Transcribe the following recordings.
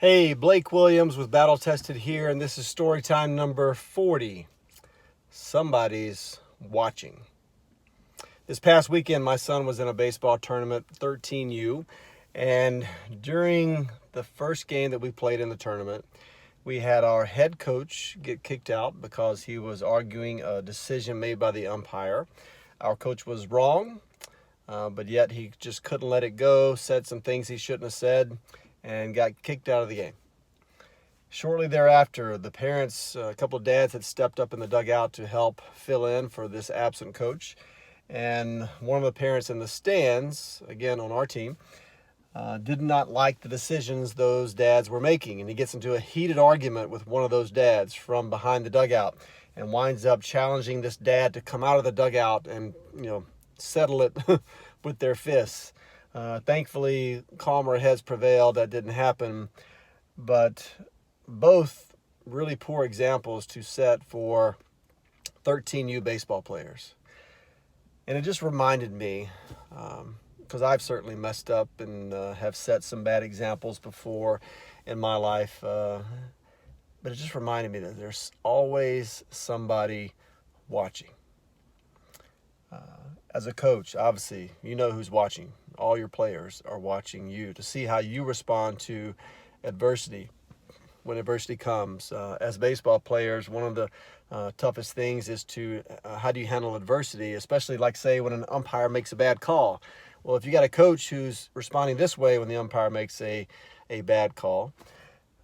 Hey, Blake Williams with Battle Tested here, and this is story time number 40. Somebody's watching. This past weekend, my son was in a baseball tournament, 13U, and during the first game that we played in the tournament, we had our head coach get kicked out because he was arguing a decision made by the umpire. Our coach was wrong, but yet he just couldn't let it go, said some things he shouldn't have said, and got kicked out of the game. Shortly thereafter, the parents, a couple of dads had stepped up in the dugout to help fill in for this absent coach. And one of the parents in the stands, again on our team, did not like the decisions those dads were making. And he gets into a heated argument with one of those dads from behind the dugout and winds up challenging this dad to come out of the dugout and, settle it with their fists. Thankfully, calmer heads prevailed. That didn't happen. But both really poor examples to set for 13U baseball players. And it just reminded me, because I've certainly messed up and have set some bad examples before in my life. But it just reminded me that there's always somebody watching. As a coach, obviously, you know who's watching. All your players are watching you to see how you respond to adversity when adversity comes. As baseball players, one of the toughest things is to how do you handle adversity, especially like say when an umpire makes a bad call. Well, if you got a coach who's responding this way when the umpire makes a bad call,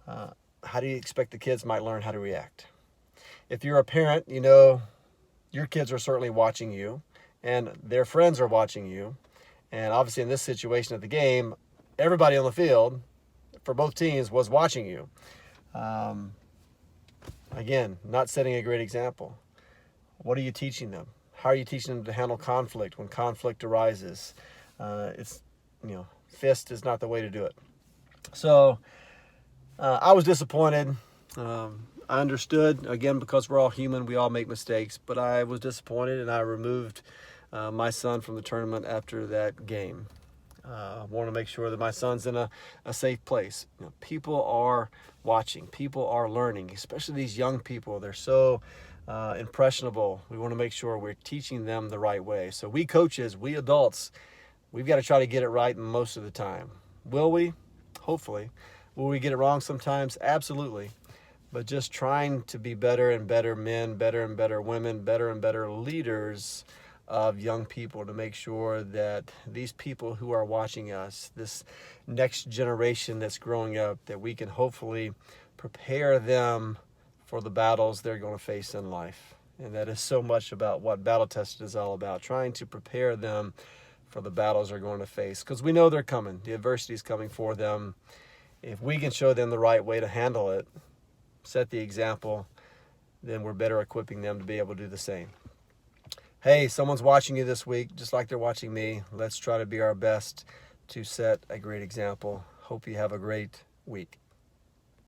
how do you expect the kids might learn how to react? If you're a parent, you know your kids are certainly watching you and their friends are watching you. And obviously in this situation at the game, everybody on the field for both teams was watching you. Again, not setting a great example. What are you teaching them? How are you teaching them to handle conflict when conflict arises? Fist is not the way to do it. So I was disappointed. I understood, again, because we're all human, we all make mistakes, but I was disappointed and I removed my son from the tournament after that game. I want to make sure that my son's in a safe place. People are watching. People are learning, especially these young people. They're so impressionable. We want to make sure we're teaching them the right way. So we coaches, we adults, we've got to try to get it right most of the time. Will we? Hopefully. Will we get it wrong sometimes? Absolutely. But just trying to be better and better men, better and better women, better and better leaders of young people to make sure that these people who are watching us, this next generation that's growing up, that we can hopefully prepare them for the battles they're going to face in life. And that is so much about what Battle Tested is all about, trying to prepare them for the battles they're going to face, because we know they're coming. The adversity is coming for them. If we can show them the right way to handle it, set the example, then we're better equipping them to be able to do the same. Hey, someone's watching you this week, just like they're watching me. Let's try to be our best to set a great example. Hope you have a great week.